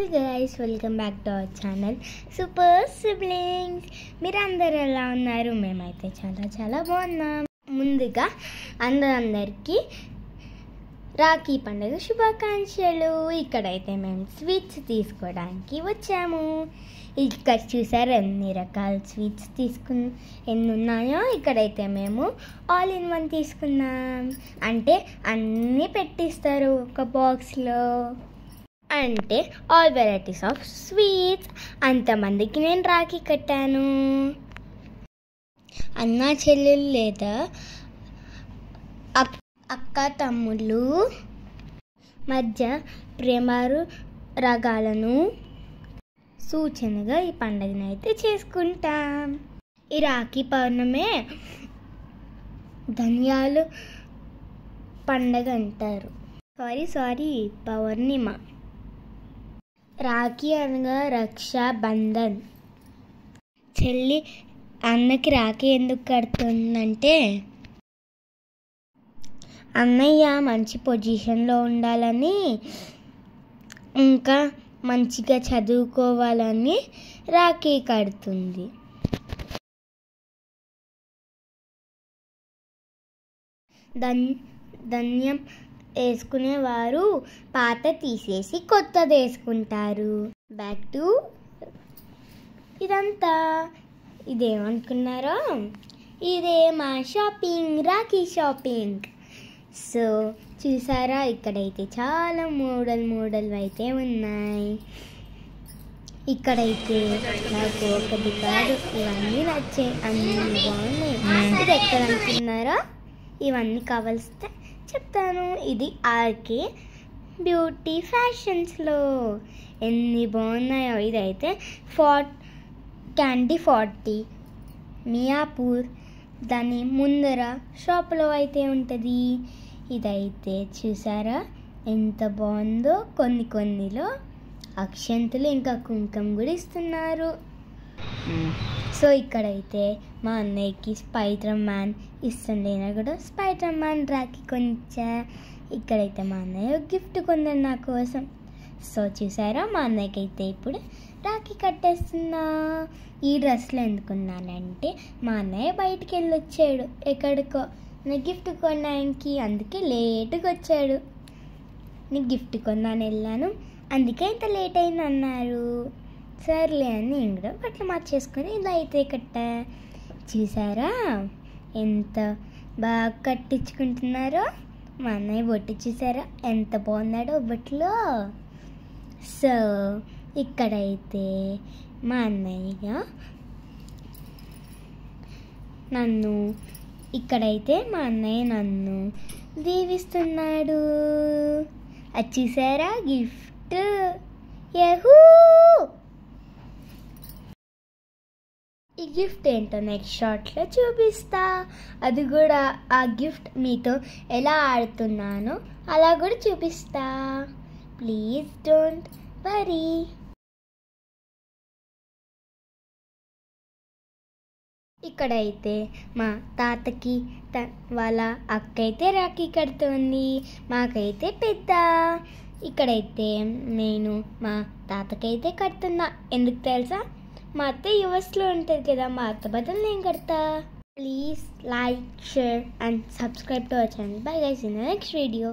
Hello guys, welcome back to our channel super siblings. మీరందరూ ఎలా ఉన్నారు? మేమైతే చాలా చాలా బాగున్నాం. ముందుగా అందరికీ రాఖీ పండుగ శుభాకాంక్షలు. ఇక్కడైతే మేము స్వీట్స్ తీసుకోవడానికి వచ్చాము. ఇక్కడ చూసారు ఎన్ని రకాల స్వీట్స్ ఎన్ని ఉన్నాయో. ఇక్కడైతే మేము ఆల్ ఇన్ వన్ తీసుకున్నాం. అంటే అన్నీ పెట్టిస్తారు ఒక బాక్స్లో. అంటే ఆల్ వెరైటీస్ ఆఫ్ స్వీట్స్. అంతమందికి నేను రాఖీ కట్టాను. అన్నా చెల్లెలు లేదా అక్క తమ్ముళ్ళు మధ్య ప్రేమారు రాగాలను సూచనగా ఈ పండుగను అయితే చేసుకుంటాం. ఈ రాఖీ పౌర్ణమే ధన్యాలు పండగ అంటారు. సారీ పౌర్ణిమ. రాఖీ అనగా రక్షాబంధన్. చెల్లి అన్నకి రాఖీ ఎందుకు కడుతుందంటే అన్నయ్య మంచి పొజిషన్లో ఉండాలని, ఇంకా మంచిగా చదువుకోవాలని రాఖీ కడుతుంది. ధన్యం వేసుకునేవారు పాత తీసేసి కొత్తది వేసుకుంటారు. బ్యాక్ టు ఇదంతా. ఇదేమనుకున్నారో, ఇదే మా షాపింగ్, రాఖీ షాపింగ్. సో చూసారా, ఇక్కడైతే చాలా మోడల్ అయితే ఉన్నాయి. ఇక్కడైతే నాకు ఒకటి కాదు, ఇవన్నీ నచ్చాయి, అన్నీ బాగున్నాయి. ఇది ఎక్కడ అనుకున్నారా? ఇవన్నీ కావలిస్తే చెప్తాను. ఇది ఆర్కే బ్యూటీ ఫ్యాషన్స్లో. ఎన్ని బాగున్నాయో. ఇదైతే క్యాండీ 40 మియాపూర్, దాని ముందర షాప్లో అయితే ఉంటుంది. ఇదైతే చూసారా ఎంత బాగుందో. కొన్నిలో అక్షంతలు ఇంకా కుంకుమ కూడా ఇస్తున్నారు. సో ఇక్కడైతే మా అన్నయ్యకి స్పైడర్ మ్యాన్ ఇష్టం లేనా కూడా స్పైడర్ మ్యాన్ రాఖీ కొంచెం. ఇక్కడైతే మా అన్నయ్య గిఫ్ట్ కొందాడు నా కోసం. సో చూసారా, మా అన్నయ్యకి అయితే ఇప్పుడు రాఖీ కట్టేస్తున్నా. ఈ డ్రెస్లో ఎందుకున్నానంటే మా అన్నయ్య బయటికి వెళ్ళొచ్చాడు ఎక్కడికో నా గిఫ్ట్ కొనడానికి. అందుకే లేటుగా వచ్చాడు. నీకు గిఫ్ట్ కొన్నాను వెళ్ళాను, అందుకే ఇంత లేట్ అయింది అన్నారు. సర్లే అని నేను కూడా బట్టలు మార్చేసుకొని ఇలా అయితే కట్టా. చూసారా ఎంత బాగా కట్టించుకుంటున్నారో. మా అన్నయ్య బొట్టు చూసారా ఎంత బాగున్నాడో బొట్టులో. సో ఇక్కడైతే మా అన్నయ్య నన్ను దీవిస్తున్నాడు. అది చూసారా గిఫ్ట్. యహూ! ఈ గిఫ్ట్ ఏంటో నెక్స్ట్ షాట్లో చూపిస్తా. అది కూడా ఆ గిఫ్ట్ మీతో ఎలా ఆడుతున్నానో అలా కూడా చూపిస్తా. Please don't worry. ఇక్కడైతే మా తాతకి వాళ్ళ అక్క అయితే రాఖీ కడుతుంది. మాకైతే పెద్ద. ఇక్కడైతే నేను మా తాతకైతే కడుతున్నా. ఎందుకు తెలుసా? మా అత్త యూఎస్లో ఉంటుంది కదా, మా అత్త బదులు నేను కడతా. Please like, share and subscribe to our channel. Bye guys, in the next video.